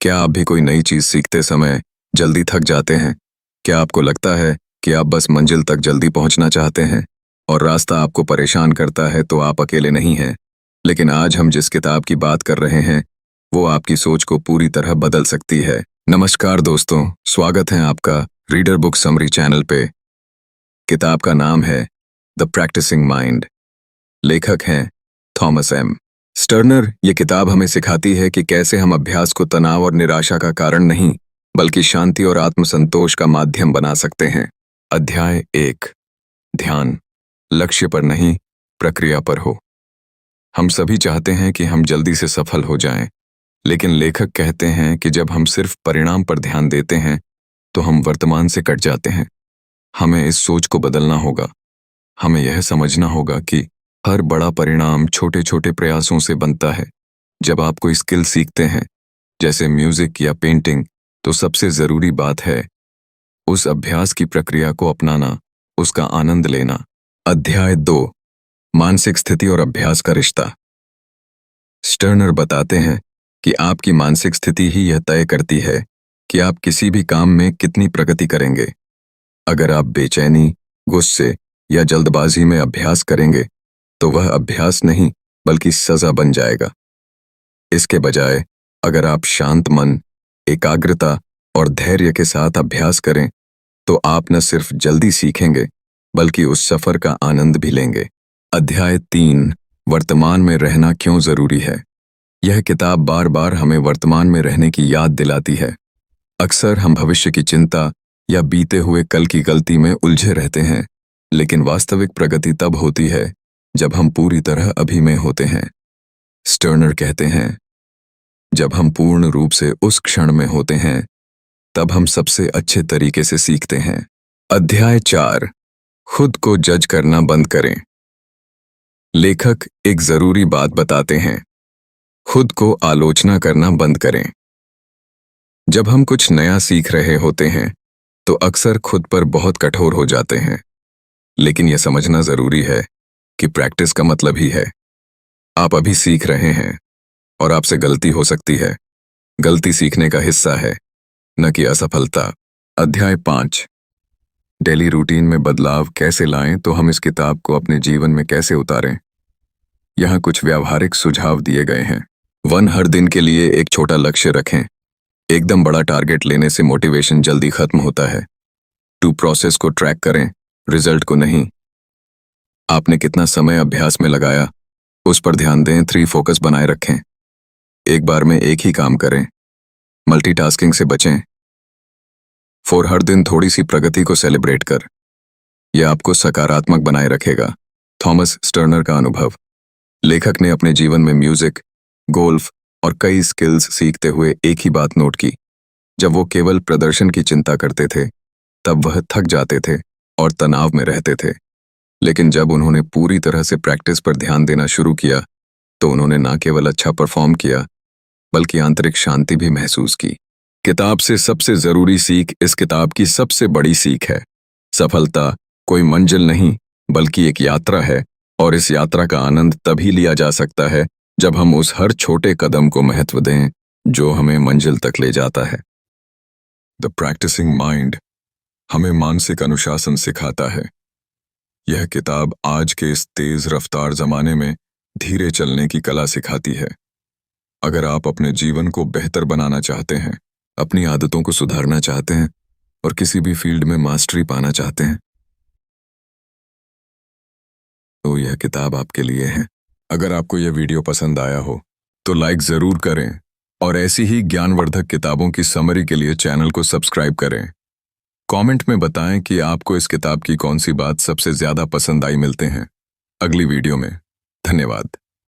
क्या आप भी कोई नई चीज सीखते समय जल्दी थक जाते हैं? क्या आपको लगता है कि आप बस मंजिल तक जल्दी पहुंचना चाहते हैं और रास्ता आपको परेशान करता है? तो आप अकेले नहीं हैं। लेकिन आज हम जिस किताब की बात कर रहे हैं वो आपकी सोच को पूरी तरह बदल सकती है। नमस्कार दोस्तों, स्वागत है आपका रीडर बुक समरी चैनल पे। किताब का नाम है द प्रैक्टिसिंग माइंड। लेखक हैं थॉमस एम स्टर्नर। ये किताब हमें सिखाती है कि कैसे हम अभ्यास को तनाव और निराशा का कारण नहीं बल्कि शांति और आत्मसंतोष का माध्यम बना सकते हैं। अध्याय 1, ध्यान। लक्ष्य पर नहीं, प्रक्रिया पर हो। हम सभी चाहते हैं कि हम जल्दी से सफल हो जाएं, लेकिन लेखक कहते हैं कि जब हम सिर्फ परिणाम पर ध्यान देते हैं तो हम वर्तमान से कट जाते हैं। हमें इस सोच को बदलना होगा। हमें यह समझना होगा कि हर बड़ा परिणाम छोटे छोटे प्रयासों से बनता है। जब आप कोई स्किल सीखते हैं, जैसे म्यूजिक या पेंटिंग, तो सबसे जरूरी बात है उस अभ्यास की प्रक्रिया को अपनाना, उसका आनंद लेना। अध्याय 2, मानसिक स्थिति और अभ्यास का रिश्ता। स्टर्नर बताते हैं कि आपकी मानसिक स्थिति ही यह तय करती है कि आप किसी भी काम में कितनी प्रगति करेंगे। अगर आप बेचैनी, गुस्से या जल्दबाजी में अभ्यास करेंगे तो वह अभ्यास नहीं बल्कि सजा बन जाएगा। इसके बजाय अगर आप शांत मन, एकाग्रता और धैर्य के साथ अभ्यास करें तो आप न सिर्फ जल्दी सीखेंगे बल्कि उस सफर का आनंद भी लेंगे। अध्याय 3, वर्तमान में रहना क्यों जरूरी है। यह किताब बार बार हमें वर्तमान में रहने की याद दिलाती है। अक्सर हम भविष्य की चिंता या बीते हुए कल की गलती में उलझे रहते हैं, लेकिन वास्तविक प्रगति तब होती है जब हम पूरी तरह अभी में होते हैं। स्टर्नर कहते हैं, जब हम पूर्ण रूप से उस क्षण में होते हैं तब हम सबसे अच्छे तरीके से सीखते हैं। अध्याय 4, खुद को जज करना बंद करें। लेखक एक जरूरी बात बताते हैं, खुद को आलोचना करना बंद करें। जब हम कुछ नया सीख रहे होते हैं तो अक्सर खुद पर बहुत कठोर हो जाते हैं, लेकिन यह समझना जरूरी है कि प्रैक्टिस का मतलब ही है आप अभी सीख रहे हैं और आपसे गलती हो सकती है। गलती सीखने का हिस्सा है, न कि असफलता। अध्याय 5, डेली रूटीन में बदलाव कैसे लाएं। तो हम इस किताब को अपने जीवन में कैसे उतारें, यहाँ कुछ व्यावहारिक सुझाव दिए गए हैं। 1, हर दिन के लिए एक छोटा लक्ष्य रखें। एकदम बड़ा टारगेट लेने से मोटिवेशन जल्दी खत्म होता है। 2, प्रोसेस को ट्रैक करें, रिजल्ट को नहीं। आपने कितना समय अभ्यास में लगाया उस पर ध्यान दें। 3, फोकस बनाए रखें, एक बार में एक ही काम करें, मल्टीटास्किंग से बचें। 4, हर दिन थोड़ी सी प्रगति को सेलिब्रेट कर, यह आपको सकारात्मक बनाए रखेगा। थॉमस स्टर्नर का अनुभव। लेखक ने अपने जीवन में म्यूजिक, गोल्फ और कई स्किल्स सीखते हुए एक ही बात नोट की, जब वो केवल प्रदर्शन की चिंता करते थे तब वह थक जाते थे और तनाव में रहते थे। लेकिन जब उन्होंने पूरी तरह से प्रैक्टिस पर ध्यान देना शुरू किया तो उन्होंने न केवल अच्छा परफॉर्म किया बल्कि आंतरिक शांति भी महसूस की। किताब से सबसे जरूरी सीख इस किताब की सबसे बड़ी सीख है, सफलता कोई मंजिल नहीं बल्कि एक यात्रा है, और इस यात्रा का आनंद तभी लिया जा सकता है जब हम उस हर छोटे कदम को महत्व दें जो हमें मंजिल तक ले जाता है। द प्रैक्टिसिंग माइंड हमें मानसिक अनुशासन सिखाता है। यह किताब आज के इस तेज रफ्तार जमाने में धीरे चलने की कला सिखाती है। अगर आप अपने जीवन को बेहतर बनाना चाहते हैं, अपनी आदतों को सुधारना चाहते हैं और किसी भी फील्ड में मास्टरी पाना चाहते हैं तो यह किताब आपके लिए है। अगर आपको यह वीडियो पसंद आया हो तो लाइक जरूर करें और ऐसी ही ज्ञानवर्धक किताबों की समरी के लिए चैनल को सब्सक्राइब करें। कमेंट में बताएं कि आपको इस किताब की कौन सी बात सबसे ज्यादा पसंद आई। मिलते हैं अगली वीडियो में। धन्यवाद।